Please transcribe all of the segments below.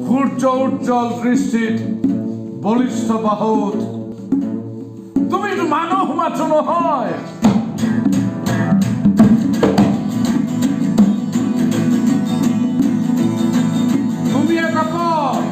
সূর্য উজ্জ্বল দৃষ্টিত বলিষ্ঠ বাহুত তুমি মানুহ মাথো নহয়। তুমি এটা পথ,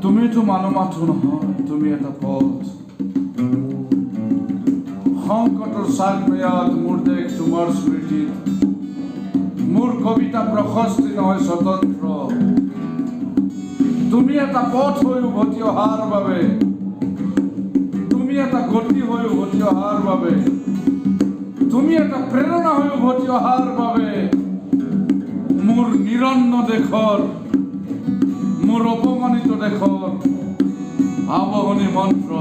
তুমিতো মানুহ মাথো নহয়, তুমি এটা পথ। সংকটৰ চাগমেয়াত মোৰ দেশ তোমাৰ স্মৃতিত, মোৰ কবিতা প্ৰশস্তি নহয় স্বতন্ত্ৰ। তুমি এটা পথ হৈ উভতি অহাৰ বাবে, তুমি এটা গতি হৈ উভতি অহাৰ বাবে, তুমি এটা প্ৰেৰণা হৈ উভতি অহাৰ বাবে মোৰ নিৰন্ন দেশৰ, মোৰ অপমানিত দেশৰ আবাহনী মন্ত্ৰ।